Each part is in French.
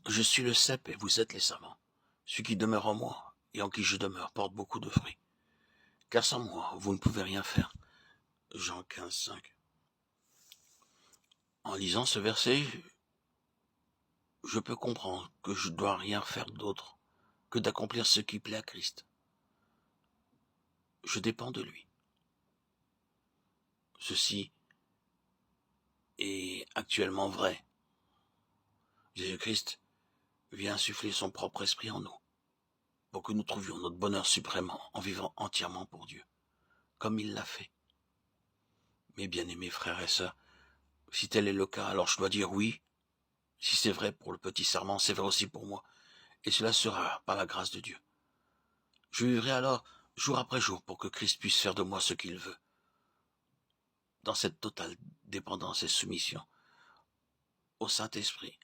Je suis le cep et vous êtes les savants. Celui qui demeure en moi et en qui je demeure porte beaucoup de fruits. Car sans moi, vous ne pouvez rien faire. Jean 15, 5. En lisant ce verset, je peux comprendre que je ne dois rien faire d'autre que d'accomplir ce qui plaît à Christ. Je dépends de lui. Ceci est actuellement vrai. Jésus-Christ vient insuffler son propre esprit en nous, pour que nous trouvions notre bonheur suprême en vivant entièrement pour Dieu, comme il l'a fait. Mes bien-aimés frères et sœurs, si tel est le cas, alors je dois dire oui. Si c'est vrai pour le petit serment, c'est vrai aussi pour moi. Et cela sera par la grâce de Dieu. Je vivrai alors jour après jour pour que Christ puisse faire de moi ce qu'il veut, dans cette totale dépendance et soumission au Saint-Esprit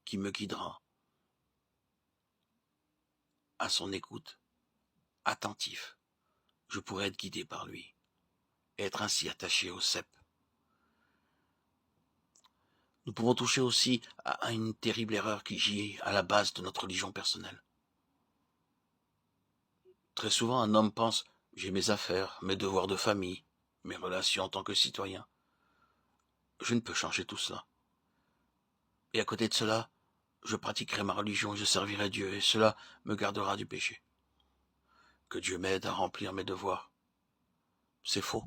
qui me guidera à son écoute, attentif. Je pourrai être guidé par lui et être ainsi attaché au cep. Nous pouvons toucher aussi à une terrible erreur qui gît à la base de notre religion personnelle. Très souvent, un homme pense « j'ai mes affaires, mes devoirs de famille, mes relations en tant que citoyen. Je ne peux changer tout cela. Et à côté de cela, je pratiquerai ma religion et je servirai Dieu, et cela me gardera du péché. Que Dieu m'aide à remplir mes devoirs. » C'est faux.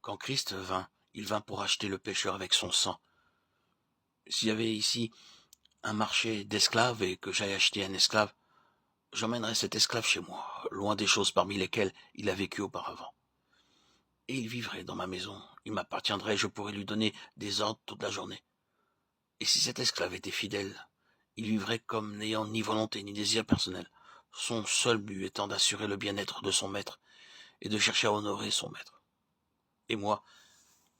Quand Christ vint, il vint pour acheter le pécheur avec son sang. S'il y avait ici un marché d'esclaves et que j'aille acheter un esclave, j'emmènerai cet esclave chez moi, loin des choses parmi lesquelles il a vécu auparavant. Et il vivrait dans ma maison, il m'appartiendrait, je pourrais lui donner des ordres toute la journée. Et si cet esclave était fidèle, il vivrait comme n'ayant ni volonté ni désir personnel, son seul but étant d'assurer le bien-être de son maître et de chercher à honorer son maître. Et moi,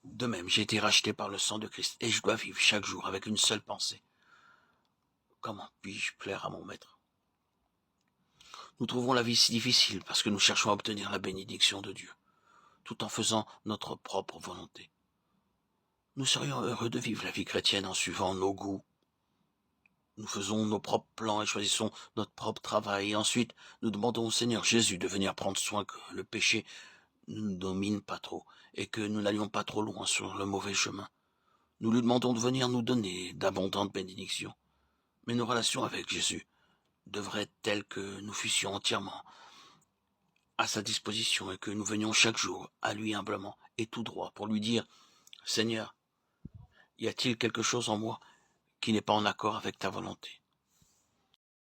de même, j'ai été racheté par le sang de Christ et je dois vivre chaque jour avec une seule pensée. Comment puis-je plaire à mon maître? Nous trouvons la vie si difficile parce que nous cherchons à obtenir la bénédiction de Dieu, tout en faisant notre propre volonté. Nous serions heureux de vivre la vie chrétienne en suivant nos goûts. Nous faisons nos propres plans et choisissons notre propre travail. Et ensuite, nous demandons au Seigneur Jésus de venir prendre soin que le péché ne nous domine pas trop et que nous n'allions pas trop loin sur le mauvais chemin. Nous lui demandons de venir nous donner d'abondantes bénédictions. Mais nos relations avec Jésus devraient être telles que nous fussions entièrement à sa disposition et que nous venions chaque jour à lui humblement et tout droit pour lui dire « Seigneur, y a-t-il quelque chose en moi qui n'est pas en accord avec ta volonté ?